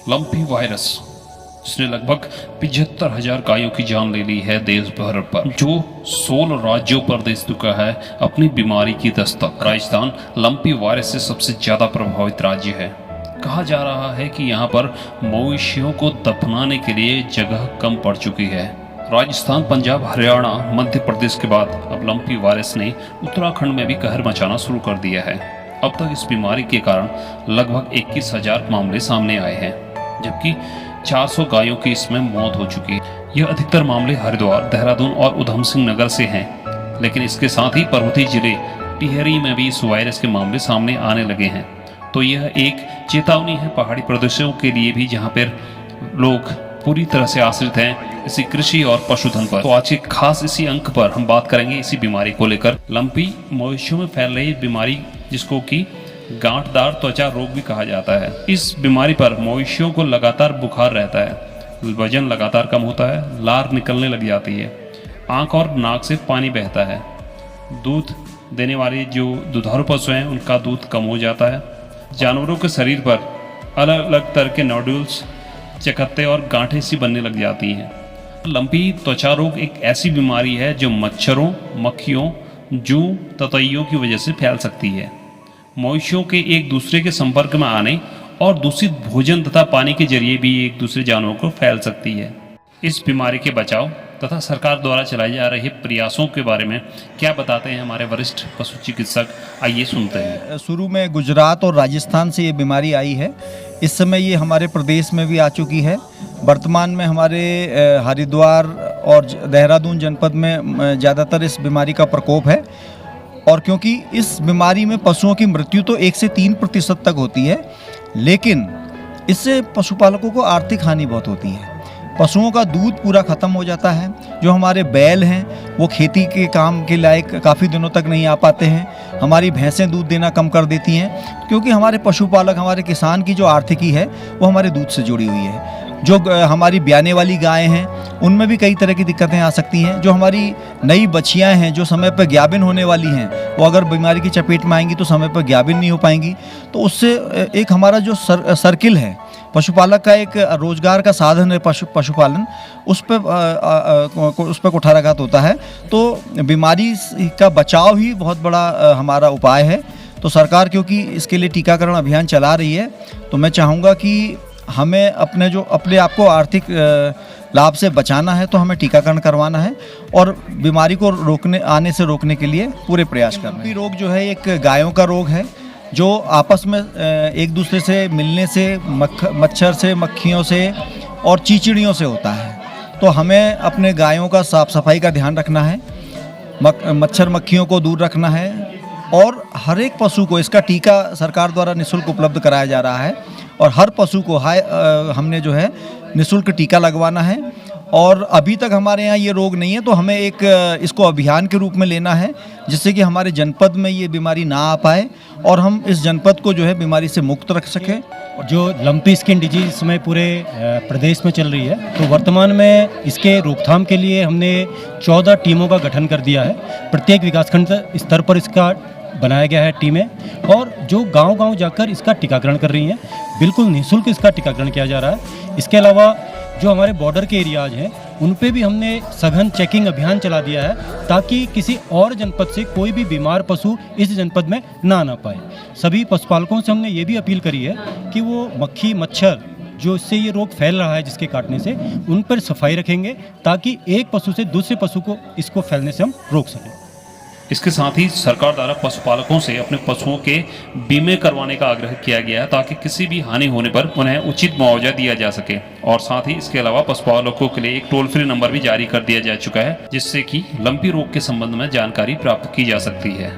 Lumpy virus जिसने लगभग 75,000 गायों की जान ले ली है देश भर पर, जो 16 राज्यों पर दे चुका है अपनी बीमारी की दस्तक। राजस्थान लंपी वायरस से सबसे ज्यादा प्रभावित राज्य है। कहा जा रहा है कि यहाँ पर मवेशियों को दफनाने के लिए जगह कम पड़ चुकी है। राजस्थान, पंजाब, हरियाणा, मध्य प्रदेश के बाद अब लंपी वायरस ने उत्तराखंड में भी कहर मचाना शुरू कर दिया है। अब तक इस बीमारी के कारण लगभग 21,000 मामले सामने आए हैं, जबकि 400 गायों की इसमें मौत हो चुकी है। यह अधिकतर मामले हरिद्वार, देहरादून और उधम सिंह नगर से हैं, लेकिन इसके साथ ही पर्वतीय जिले टिहरी में भी इस वायरस के मामले सामने आने लगे हैं। तो यह एक चेतावनी है पहाड़ी प्रदेशों के लिए भी, जहाँ पर लोग पूरी तरह से आश्रित हैं इसी कृषि और पशुधन पर। तो आज के खास इसी अंक पर हम बात करेंगे इसी बीमारी को लेकर, लंपी मवेशियों में फैल रही बीमारी जिसको कि गांठदार त्वचा रोग भी कहा जाता है। इस बीमारी पर मवेशियों को लगातार बुखार रहता है, वजन लगातार कम होता है, लार निकलने लग जाती है, आंख और नाक से पानी बहता है, दूध देने वाले जो दुधारू पशु हैं उनका दूध कम हो जाता है, जानवरों के शरीर पर अलग अलग तरह के नोड्यूल्स, चकत्ते और गांठें सी बनने लग जाती हैं। लंपी त्वचा रोग एक ऐसी बीमारी है जो मच्छरों, मक्खियों, जू, ततैयों की वजह से फैल सकती है। मवेशियों के एक दूसरे के संपर्क में आने और दूषित भोजन तथा पानी के जरिए भी एक दूसरे जानवरों को फैल सकती है। इस बीमारी के बचाव तथा सरकार द्वारा चलाए जा रहे प्रयासों के बारे में क्या बताते हैं हमारे वरिष्ठ पशु चिकित्सक, आइए सुनते हैं। शुरू में गुजरात और राजस्थान से ये बीमारी आई है। इस समय ये हमारे प्रदेश में भी आ चुकी है। वर्तमान में हमारे हरिद्वार और देहरादून जनपद में ज़्यादातर इस बीमारी का प्रकोप है। और क्योंकि इस बीमारी में पशुओं की मृत्यु तो 1 से 3% तक होती है, लेकिन इससे पशुपालकों को आर्थिक हानि बहुत होती है। पशुओं का दूध पूरा ख़त्म हो जाता है। जो हमारे बैल हैं वो खेती के काम के लायक काफ़ी दिनों तक नहीं आ पाते हैं। हमारी भैंसें दूध देना कम कर देती हैं, क्योंकि हमारे पशुपालक, हमारे किसान की जो आर्थिकी है वो हमारे दूध से जुड़ी हुई है। जो हमारी ब्याने वाली गायें हैं उनमें भी कई तरह की दिक्कतें आ सकती हैं। जो हमारी नई बछियाँ हैं जो समय पर ग्याबिन होने वाली हैं, वो अगर बीमारी की चपेट में आएंगी तो समय पर ग्याबिन नहीं हो पाएंगी। तो उससे एक हमारा जो सर्किल है, पशुपालक का एक रोजगार का साधन है पशुपालन, उस पर कुठाराघात होता है। तो बीमारी का बचाव ही बहुत बड़ा हमारा उपाय है। तो सरकार क्योंकि इसके लिए टीकाकरण अभियान चला रही है, तो मैं चाहूँगा कि हमें अपने आप को आर्थिक लाभ से बचाना है, तो हमें टीकाकरण करवाना है और बीमारी को आने से रोकने के लिए पूरे प्रयास करना है। रोग जो है एक गायों का रोग है, जो आपस में एक दूसरे से मिलने से, मच्छर से, मक्खियों से और चींटियों से होता है। तो हमें अपने गायों का साफ सफाई का ध्यान रखना है, मच्छर मक्खियों को दूर रखना है और हर एक पशु को इसका टीका सरकार द्वारा निःशुल्क उपलब्ध कराया जा रहा है और हर पशु को हमने जो है निःशुल्क टीका लगवाना है। और अभी तक हमारे यहाँ ये रोग नहीं है, तो हमें इसको अभियान के रूप में लेना है, जिससे कि हमारे जनपद में ये बीमारी ना आ पाए और हम इस जनपद को जो है बीमारी से मुक्त रख सकें। जो लंपी स्किन डिजीज इस समय पूरे प्रदेश में चल रही है, तो वर्तमान में इसके रोकथाम के लिए हमने 14 टीमों का गठन कर दिया है। प्रत्येक विकासखंड स्तर पर इसका बनाया गया है टीमें, और जो गांव-गांव जाकर इसका टीकाकरण कर रही हैं। बिल्कुल निःशुल्क इसका टीकाकरण किया जा रहा है। इसके अलावा जो हमारे बॉर्डर के एरियाज हैं उन पे भी हमने सघन चेकिंग अभियान चला दिया है, ताकि किसी और जनपद से कोई भी बीमार पशु इस जनपद में ना आना पाए। सभी पशुपालकों से हमने ये भी अपील करी है कि वो मक्खी, मच्छर जो इससे ये रोग फैल रहा है जिसके काटने से, उन पर सफाई रखेंगे, ताकि एक पशु से दूसरे पशु को इसको फैलने से हम रोक सकें। इसके साथ ही सरकार द्वारा पशुपालकों से अपने पशुओं के बीमे करवाने का आग्रह किया गया है, ताकि किसी भी हानि होने पर उन्हें उचित मुआवजा दिया जा सके। और साथ ही इसके अलावा पशुपालकों के लिए एक टोल फ्री नंबर भी जारी कर दिया जा चुका है, जिससे कि लंपी रोग के संबंध में जानकारी प्राप्त की जा सकती है।